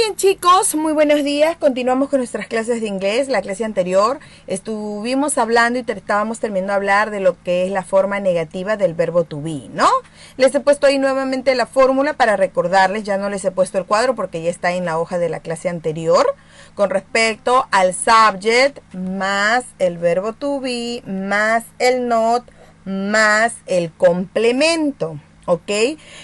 bien, chicos, muy buenos días. Continuamos con nuestras clases de inglés. La clase anterior estuvimos hablando y estábamos terminando de hablar de lo que es la forma negativa del verbo to be, ¿no? Les he puesto ahí nuevamente la fórmula para recordarles. Ya no les he puesto el cuadro porque ya está en la hoja de la clase anterior. Con respecto al subject más el verbo to be más el not más el complemento. ¿Ok?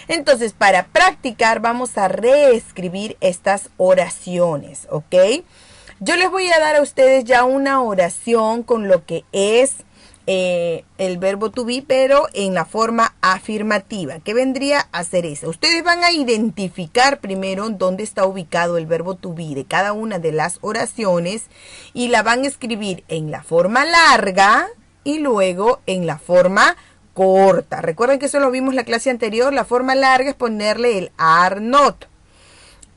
Entonces, para practicar vamos a reescribir estas oraciones, ¿ok? Yo les voy a dar a ustedes ya una oración con lo que es el verbo to be, pero en la forma afirmativa. ¿Qué vendría a ser eso? Ustedes van a identificar primero dónde está ubicado el verbo to be de cada una de las oraciones y la van a escribir en la forma larga y luego en la forma corta. Recuerden que eso lo vimos en la clase anterior. La forma larga es ponerle el are not.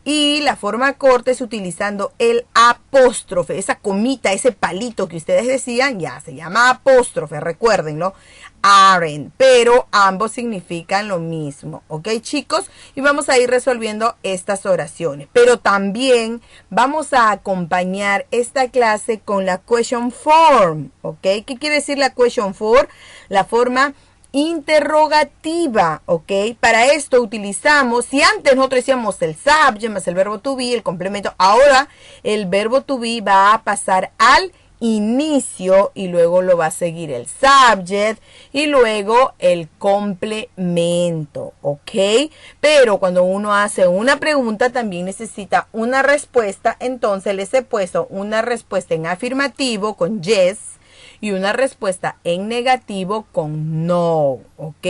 Y la forma corta es utilizando el apóstrofe. Esa comita, ese palito que ustedes decían, ya se llama apóstrofe. Recuérdenlo. Aren't. Pero ambos significan lo mismo. ¿Ok, chicos? Y vamos a ir resolviendo estas oraciones. Pero también vamos a acompañar esta clase con la question form. ¿Ok? ¿Qué quiere decir la question form? La forma interrogativa, ¿ok? Para esto utilizamos, si antes nosotros decíamos el subject más el verbo to be, el complemento, ahora el verbo to be va a pasar al inicio y luego lo va a seguir el subject y luego el complemento, ¿ok? Pero cuando uno hace una pregunta también necesita una respuesta, entonces les he puesto una respuesta en afirmativo con yes y una respuesta en negativo con no, ¿ok?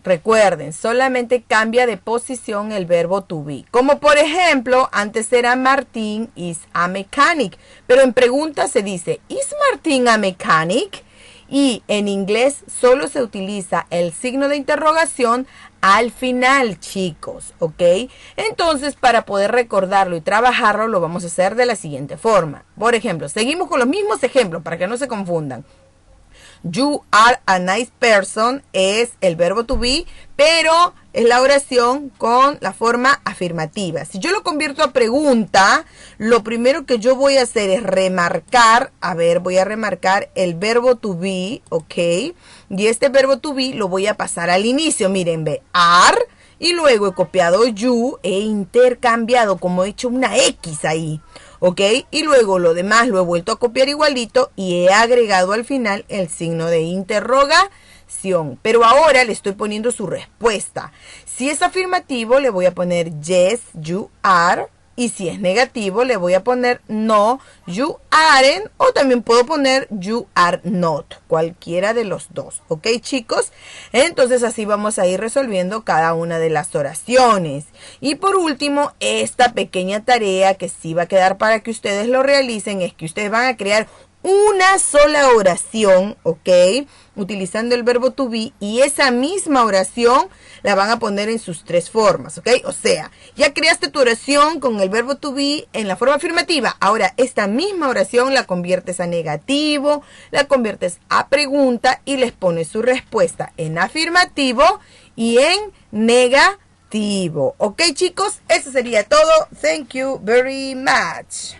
Recuerden, solamente cambia de posición el verbo to be. Como por ejemplo, antes era Martín is a mechanic, pero en pregunta se dice, ¿is Martín a mechanic? Y en inglés solo se utiliza el signo de interrogación al final, chicos, ¿ok? Entonces, para poder recordarlo y trabajarlo, lo vamos a hacer de la siguiente forma. Por ejemplo, seguimos con los mismos ejemplos para que no se confundan. You are a nice person es el verbo to be, pero es la oración con la forma afirmativa. Si yo lo convierto a pregunta, lo primero que yo voy a hacer es remarcar, voy a remarcar el verbo to be, ¿ok? Y este verbo to be lo voy a pasar al inicio, miren, ve, are, y luego he copiado you, he intercambiado, como he hecho una X ahí, ¿ok? Y luego lo demás lo he vuelto a copiar igualito y he agregado al final el signo de interrogación. Pero ahora le estoy poniendo su respuesta. Si es afirmativo, le voy a poner yes, you are. Y si es negativo, le voy a poner no, you aren't. O también puedo poner you are not. Cualquiera de los dos. ¿Ok, chicos? Entonces así vamos a ir resolviendo cada una de las oraciones. Y por último, esta pequeña tarea que sí va a quedar para que ustedes lo realicen es que ustedes van a crear una sola oración, ¿ok? Utilizando el verbo to be y esa misma oración la van a poner en sus tres formas, ¿ok? O sea, ya creaste tu oración con el verbo to be en la forma afirmativa. Ahora, esta misma oración la conviertes a negativo, la conviertes a pregunta y les pones su respuesta en afirmativo y en negativo. ¿Ok, chicos? Eso sería todo. Thank you very much.